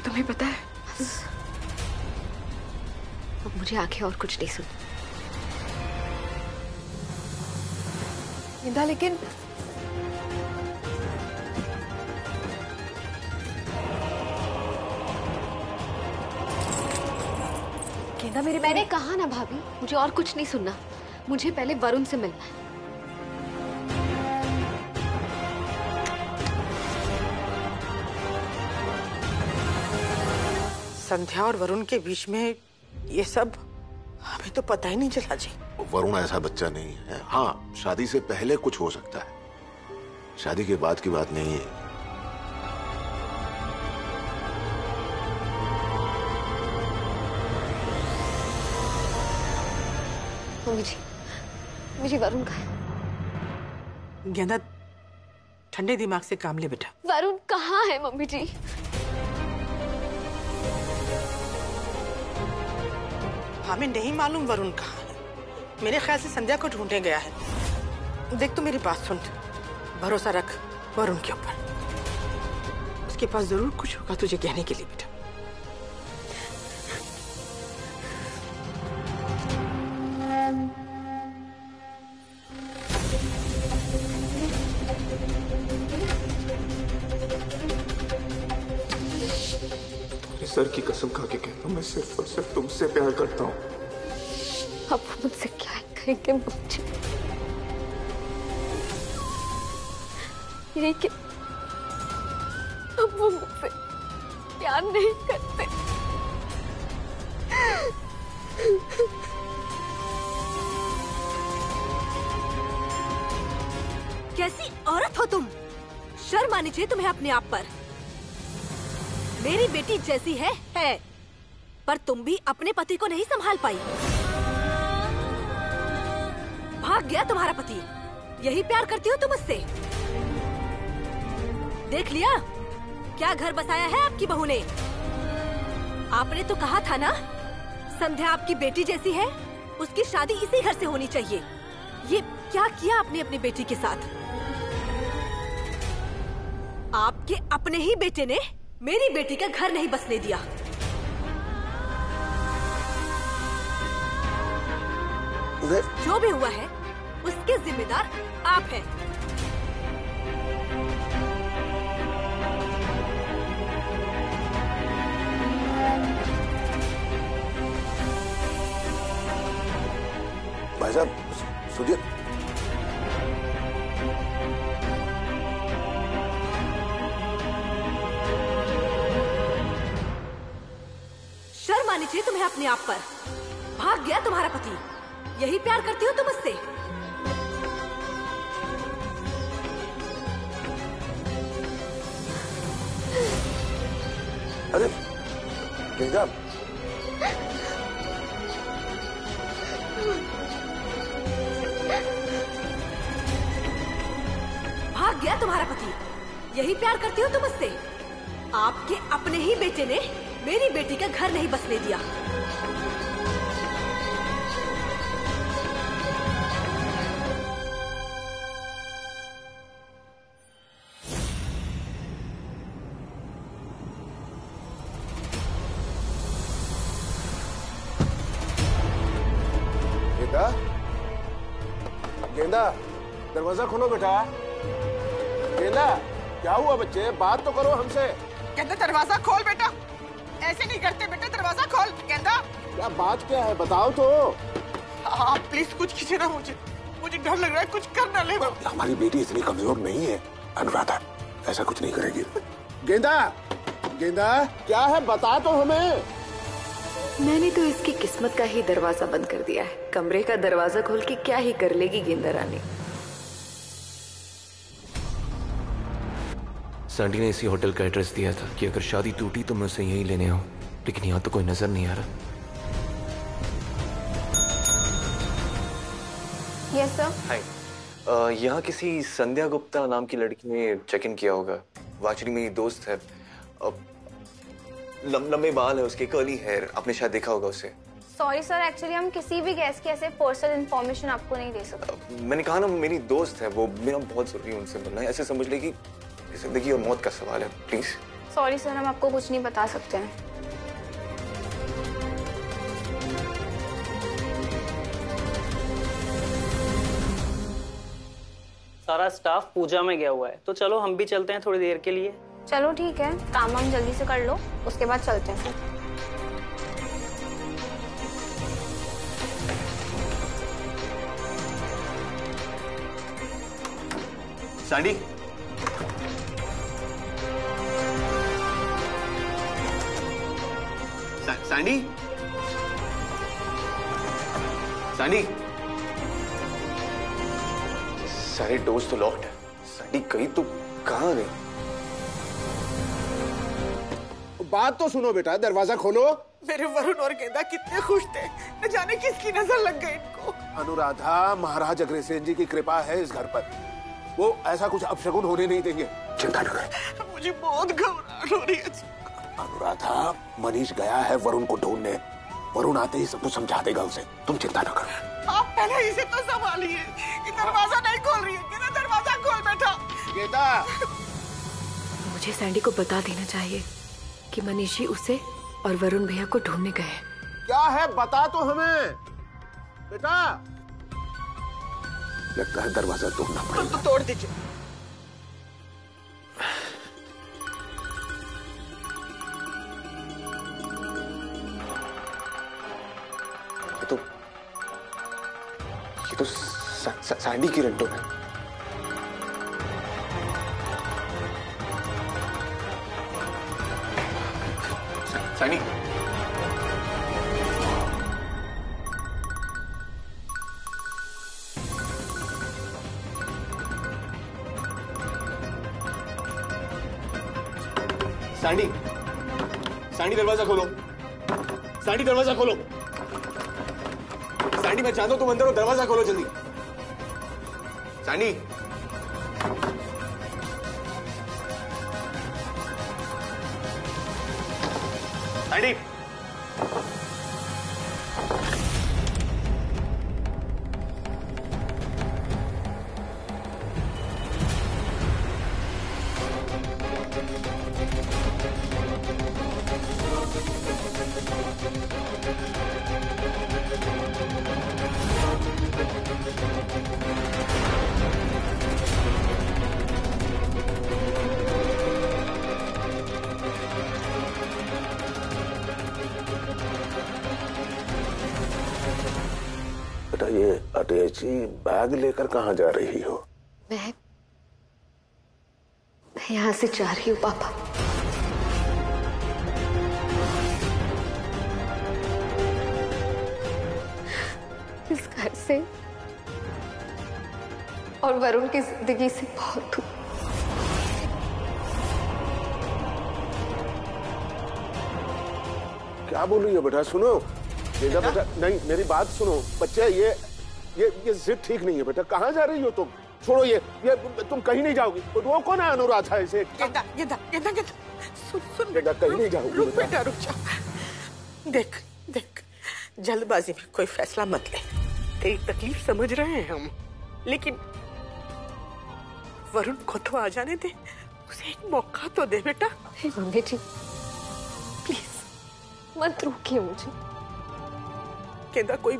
और तुम्हें पता है, अब मुझे आंखें और कुछ नहीं सुन। गेंदा, लेकिन गेंदा मैंने कहा ना भाभी, मुझे और कुछ नहीं सुनना। मुझे पहले वरुण से मिलना है। संध्या और वरुण के बीच में ये सब हमें तो पता ही नहीं चला जी। वरुण ऐसा बच्चा नहीं है। हाँ, शादी से पहले कुछ हो सकता है, शादी के बाद की बात नहीं है। मुझे वरुण का है। गेंदा, ठंडे दिमाग से काम ले बेटा। वरुण कहाँ है मम्मी जी? हमें नहीं मालूम वरुण कहाँ है। मेरे ख्याल से संध्या को ढूंढने गया है। देख, तू मेरी बात सुन, भरोसा रख वरुण के ऊपर। उसके पास जरूर कुछ होगा तुझे कहने के लिए बेटा। सर की कसम खा के कहता हूँ, मैं सिर्फ और सिर्फ तुमसे प्यार करता हूँ। अब वो मुझसे क्या कहेंगे मुझे? यही कि अब वो मुझसे प्यार नहीं करते। कैसी औरत हो तुम? शर्म आनी चाहिए तुम्हें अपने आप पर। मेरी बेटी जैसी है पर तुम भी अपने पति को नहीं संभाल पाई। भाग गया तुम्हारा पति, यही प्यार करती हो तुम उससे? देख लिया क्या घर बसाया है आपकी बहू ने। आपने तो कहा था ना, संध्या आपकी बेटी जैसी है, उसकी शादी इसी घर से होनी चाहिए। ये क्या किया आपने अपनी बेटी के साथ? आपके अपने ही बेटे ने मेरी बेटी का घर नहीं बसने दिया। जो भी हुआ है उसके जिम्मेदार आप हैं। भाई साहब, सुनिए। शर्म आनी चाहिए तुम्हें अपने आप पर। भाग गया तुम्हारा पति, यही प्यार करती हो तुम उससे? अरे गेंदा, भाग गया तुम्हारा पति, यही प्यार करती हो तुम उससे? आपके अपने ही बेटे ने मेरी बेटी का घर नहीं बसने दिया। गेंदा, गेंदा, दरवाजा खोलो बेटा। गेंदा, क्या हुआ बच्चे? बात तो करो हमसे। गेंदा, दरवाजा खोल बेटा। ऐसे नहीं करते बेटा, दरवाजा खोल। गेंदा, क्या बात क्या है, बताओ तो। हाँ प्लीज, कुछ कीजिए ना, मुझे डर लग रहा है, कुछ कर ना ले। हमारी बेटी इतनी कमजोर नहीं है अनुराधा, ऐसा कुछ नहीं करेगी। गेंदा, गेंदा, क्या है बता तो हमें। मैंने तो इसकी किस्मत का ही दरवाजा बंद कर दिया है। कमरे का दरवाजा खोल के क्या ही कर लेगी गेंदा रानी। सांडी ने इसी होटल का एड्रेस दिया था कि अगर शादी टूटी तो मैं उसे यहीं लेने आऊं, लेकिन यहाँ तो कोई नजर नहीं आ रहा। Yes sir. हाय, यहाँ किसी संध्या गुप्ता नाम की लड़की ने चेक इन किया होगा। वो एक्चुअली मेरी दोस्त है। लंबे बाल है उसके, कर्ली हेयर, आपने शायद देखा होगा उसे। सॉरी सर, एक्चुअली हम किसी भी गेस्ट की ऐसे पर्सनल इन्फॉर्मेशन आपको नहीं दे सकते। मैंने कहा ना, मेरी दोस्त है वो, मेरा बहुत जरूरी उनसे मिलना है। ऐसे समझ ले कि जिंदगी और मौत का सवाल है, प्लीज। सॉरी सर, हम आपको कुछ नहीं बता सकते हैं। सारा स्टाफ पूजा में गया हुआ है, तो चलो हम भी चलते हैं थोड़ी देर के लिए। चलो ठीक है, काम हम जल्दी से कर लो, उसके बाद चलते हैं फिर। सैंडी, सैंडी, सैंडी, सारे डोर्स तो लॉक्ड है। सैंडी कहीं तो कहाँ गई? बात तो सुनो बेटा, दरवाजा खोलो। मेरे वरुण और गेंदा कितने खुश थे, न जाने किसकी नजर लग गई इनको। अनुराधा, महाराज अग्रसेन जी की कृपा है इस घर पर, वो ऐसा कुछ अपशगुन होने नहीं देंगे। चिंता न कर। मुझे बहुत घबराहट हो रही है। अनुराधा, मनीष गया है वरुण को ढूंढने, वरुण आते ही सब कुछ समझा देगा उसे, तुम चिंता न करो। आप पहले इसे तो संभालिए, ये दरवाजा नहीं खोल रही है। गेंदा दरवाजा खोल बेटा। गेंदा, मुझे सैंडी को बता देना चाहिए कि मनीष जी उसे और वरुण भैया को ढूंढने गए हैं। क्या है बता तो हमें बेटा। लगता है दरवाजा तोड़ना पड़ेगा। तो तोड़ दीजिए। ये तो सैंडी की रिंगटोन है। सैंडी, सैंडी, सैंडी दरवाजा खोलो। सैंडी दरवाजा खोलो। सैंडी मैं चाहता हूं तुम अंदर हो, दरवाजा खोलो जल्दी। सैंडी, सैंडी, ये अटैची बैग लेकर कहाँ जा रही हो? मैं यहाँ से जा रही हूँ पापा। इस घर से और वरुण की जिंदगी से बहुत दूर। क्या बोल रही हो बेटा? सुनो बेटा, बेटा नहीं, मेरी बात सुनो बच्चे। ये जिद ठीक नहीं है बेटा। कहाँ जा रही हो तुम? छोड़ो ये तुम कहीं नहीं जाओगी। वो कौन है अनुराधा? इसे गेंदा गेंदा गेंदा गेंदा सुन सुन बेटा, कहीं नहीं जाओगी। रुक बेटा, रुक जा। देख देख, जल्दबाजी में कोई फैसला मत ले। तेरी तकलीफ समझ रहे हैं हम, लेकिन वरुण को तो आ जाने दे, उसे एक मौका तो दे बेटा। मम्मी जी प्लीज मत रोकिए मुझे। गेंदा कोई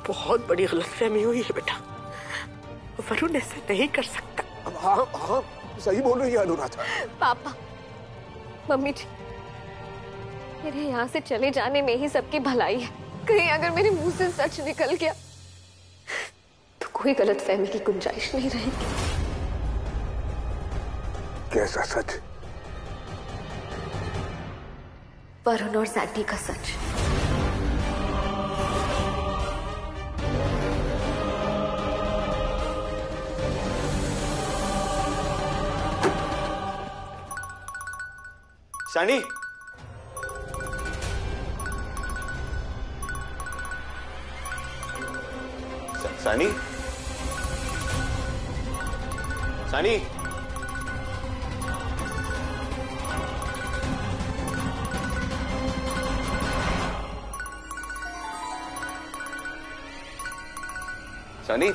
बहुत बड़ी गलतफहमी हुई है बेटा। वरुण ऐसा नहीं कर सकता। हाँ हाँ सही बोल रही है अनुराधा। पापा, मम्मी जी, मेरे यहाँ से चले जाने में ही सबकी भलाई है। कहीं अगर मेरे मुंह से सच निकल गया तो कोई गलतफहमी की गुंजाइश नहीं रहेगी। कैसा सच? वरुण और सैंडी का सच। Sandy, Sandy, Sandy, Sandy,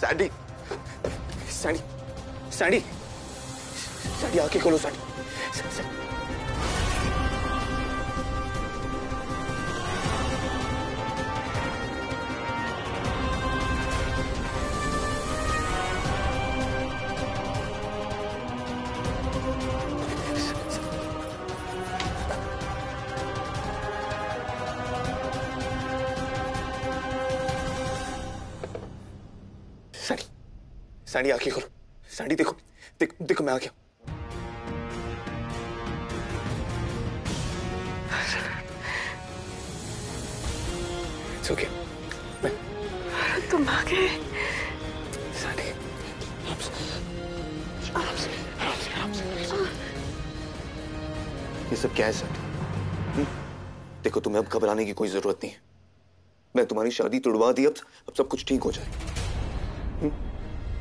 Sandy, Sandy, Sandy, Sandy आंखें खोलो सैंडी। सैंडी, सैंडी आंखें खोलो। सैंडी देखो, देखो, देखो मैं आ गया। It's okay. तुम आ गए। सैंडी, आराम से, आराम से, आराम से, आराम से। ये सब क्या है सैंडी? देखो तुम्हें अब घबराने की कोई जरूरत नहीं है। मैं तुम्हारी शादी तुड़वा दी, अब सब कुछ ठीक हो जाए।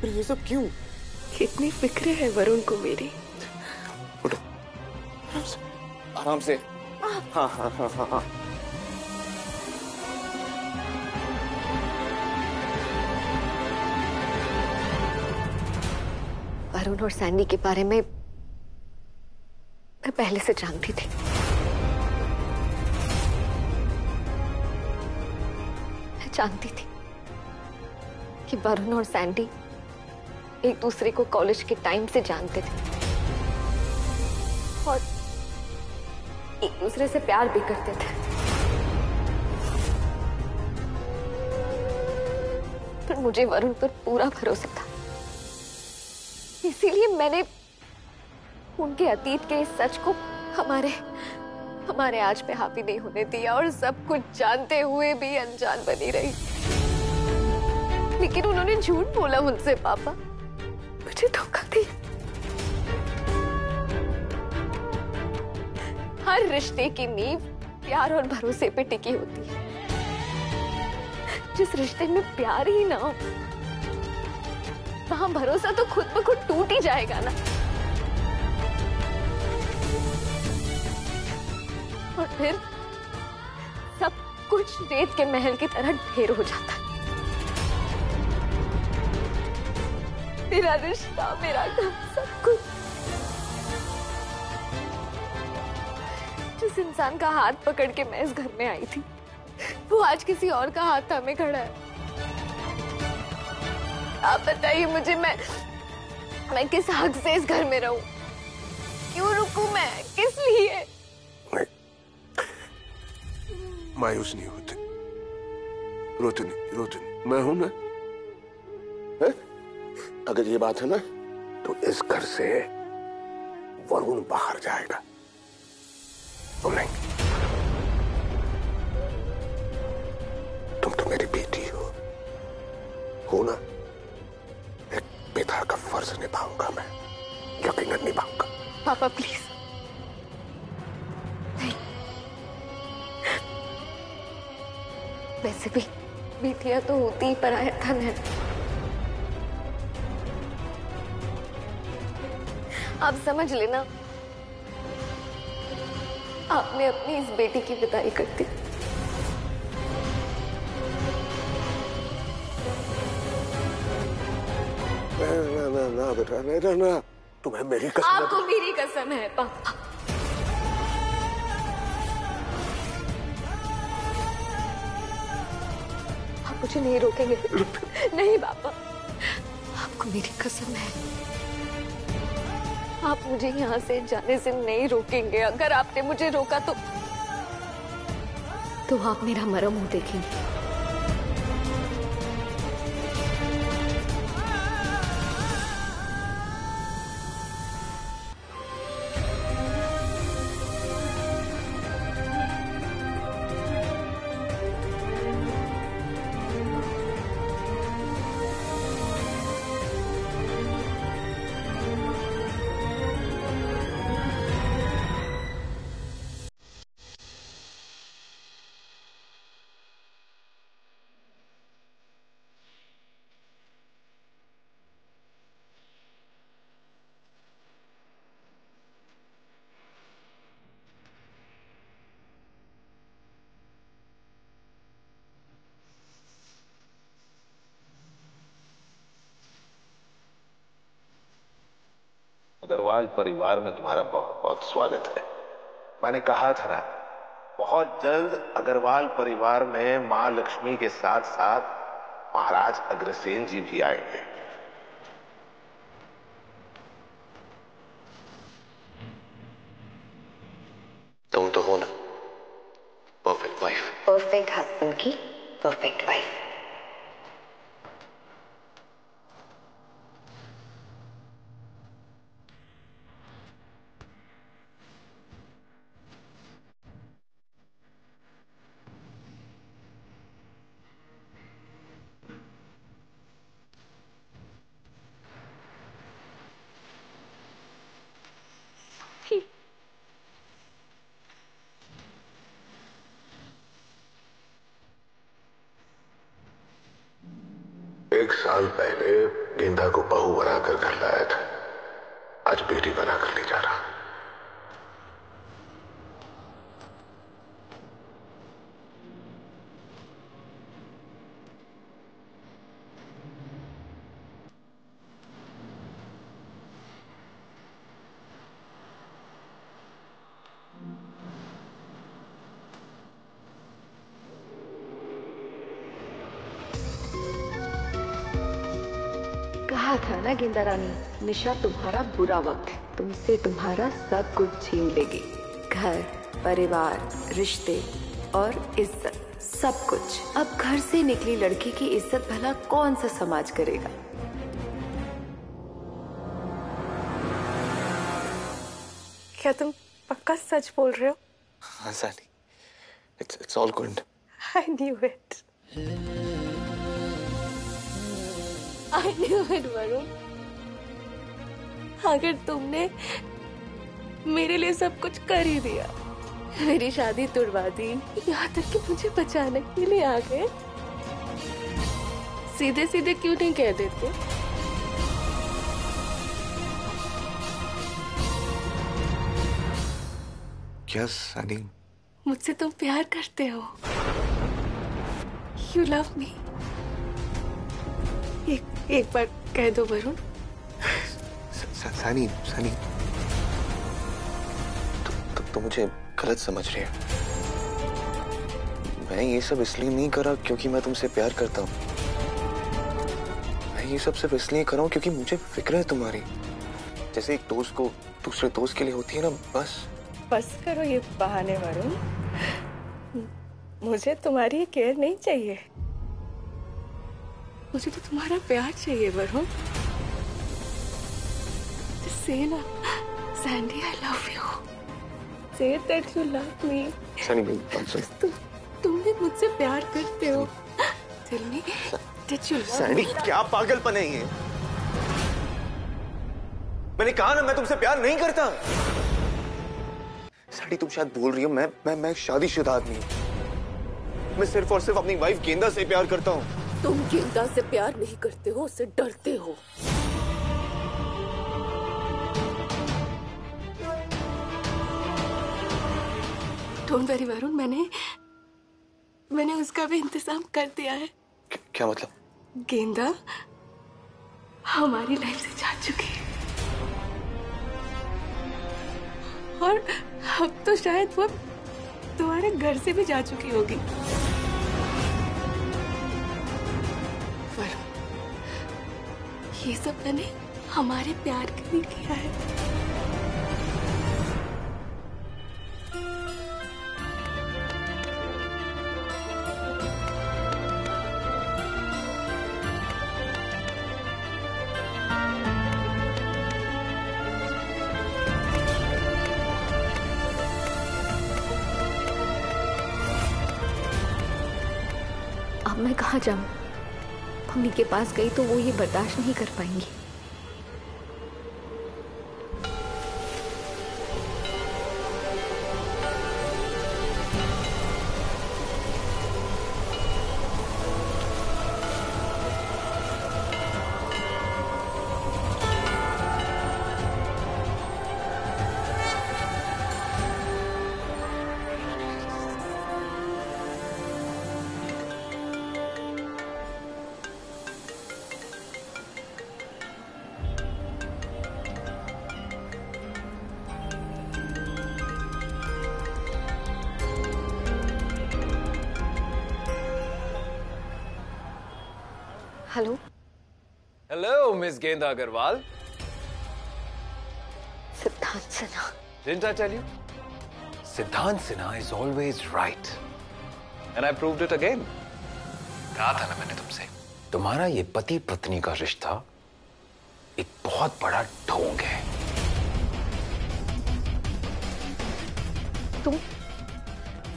फिर ये सब क्यों? कितनी फिक्र है वरुण को मेरी। उठो, आराम से, आराम से। हाँ हाँ हाँ हाँ हाँ। वरुण और सैंडी के बारे में मैं पहले से जानती थी। मैं जानती थी कि वरुण और सैंडी एक दूसरे को कॉलेज के टाइम से जानते थे और एक दूसरे से प्यार भी करते थे। पर मुझे वरुण पर पूरा भरोसा था, इसीलिए मैंने उनके अतीत के इस सच को हमारे आज पे हावी नहीं होने दिया और सब कुछ जानते हुए भी अनजान बनी रही। लेकिन उन्होंने झूठ बोला मुझसे पापा, मुझे धोखा दिया। हर रिश्ते की नींव प्यार और भरोसे पे टिकी होती है। जिस रिश्ते में प्यार ही ना हो, वहां भरोसा तो खुद ब खुद टूट ही जाएगा ना। और फिर सब कुछ रेत के महल की तरह ढेर हो जाता है। मेरा रिश्ता, मेरा घर, सब कुछ। जिस इंसान का हाथ पकड़ के मैं इस घर में आई थी, वो आज किसी और का हाथ थामे खड़ा है। आप बताइए मुझे, मैं किस हक से इस घर में रहूं? क्यों रुकूं मैं? किस लिए? मायूस नहीं होते। रोते नहीं, रोते नहीं। मैं हूं ना। है? अगर ये बात है ना, तो इस घर से वरुण बाहर जाएगा। तुम नहीं। तुम तो मेरी बेटी हो ना? एक पिता का फर्ज निभाऊंगा मैं, यकीनन निभाऊंगा। पापा प्लीज नहीं। वैसे भी बेटियां तो होती ही पराया धन है। आप समझ लेना, आपने अपनी इस बेटी की विदाई कर दी। ना बेटा, ना, तुम्हें मेरी कसम। आपको मेरी कसम है पापा। आप मुझे नहीं रोकेंगे? नहीं पापा, आपको मेरी कसम है। आप मुझे यहाँ से जाने से नहीं रोकेंगे। अगर आपने मुझे रोका तो आप मेरा मरम मुंह देखेंगे। अग्रवाल परिवार में तुम्हारा बहुत बहुत स्वागत है। मैंने कहा था ना, बहुत जल्द अग्रवाल परिवार में मां लक्ष्मी के साथ साथ महाराज अग्रसेन जी भी आएंगे। तुम तो हो ना परफेक्ट वाइफ। परफेक्ट हस्बैंड की परफेक्ट वाइफ। एक साल पहले गेंदा को बहू बनाकर घर लाया था, आज बेटी बनाकर ले जा रहा। कहा था ना गेंदा रानी, निशा तुम्हारा बुरा वक्त है, तुमसे तुम्हारा सब कुछ छीन लेगी। घर, परिवार, रिश्ते और इज्जत, सब कुछ। अब घर से निकली लड़की की इज्जत भला कौन सा समाज करेगा? क्या तुम पक्का सच बोल रहे हो? हाँ सानी, it's all good. I knew it. I knew it, Varun. अगर तुमने मेरे लिए सब कुछ कर ही दिया, मेरी शादी तुड़वा दी, यहाँ तक कि मुझे बचाने के लिए आ गए, सीधे सीधे क्यों नहीं कह देते? क्या सानी? मुझसे तुम प्यार करते हो। You love me. एक बार कह दो वरुण। सानी सानी, तो मुझे गलत समझ रही है। मैं ये सब इसलिए नहीं करा क्योंकि मैं तुमसे प्यार करता हूँ। मैं ये सब सिर्फ इसलिए कर रहा हूँ क्योंकि मुझे फिक्र है तुम्हारी, जैसे एक दोस्त को दूसरे दोस्त के लिए होती है ना। बस करो ये बहाने वरुण। मुझे तुम्हारी केयर नहीं चाहिए, मुझे तो तुम्हारा प्यार चाहिए वरुण। Say ना, Sandy, I love you. Say that you love me. सानी मेरी बात सुन। तुम भी मुझसे प्यार करते हो। Tell me that you love me. Sandy, क्या पागलपन है ये? मैंने कहा ना, मैं तुमसे प्यार नहीं करता। सैंडी, तुम शायद भूल रही हो, मैं शादीशुदा आदमी हूँ। मैं सिर्फ और सिर्फ अपनी वाइफ गेंदा से प्यार करता हूँ। तुम गेंदा से प्यार नहीं करते हो, उससे डरते हो। डोंट वरी वरुण, मैंने उसका भी इंतजाम कर दिया है। क्या मतलब? गेंदा हमारी लाइफ से जा चुकी है और अब तो शायद वो तुम्हारे घर से भी जा चुकी होगी। वरुण, ये सब मैंने हमारे प्यार के लिए किया है। अब मैं कहाँ जाऊं? मम्मी के पास गई तो वो ये बर्दाश्त नहीं कर पाएंगी। हेलो हेलो मिस गेंदा अग्रवाल। सिद्धांत Sinha. Didn't I tell you? Siddhant Sinha is always right. And I proved it again. कहा था ना मैंने तुमसे, तुम्हारा ये पति पत्नी का रिश्ता एक बहुत बड़ा ढोंग है। तुम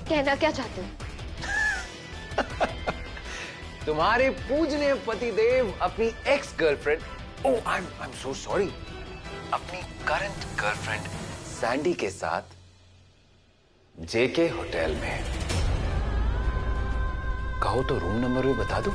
कहना क्या चाहते हो? तुम्हारे पूजनीय पति देव अपनी ex girlfriend, oh I am so sorry, अपनी करंट गर्लफ्रेंड सैंडी के साथ जेके होटल में, कहो तो रूम नंबर भी बता दूं?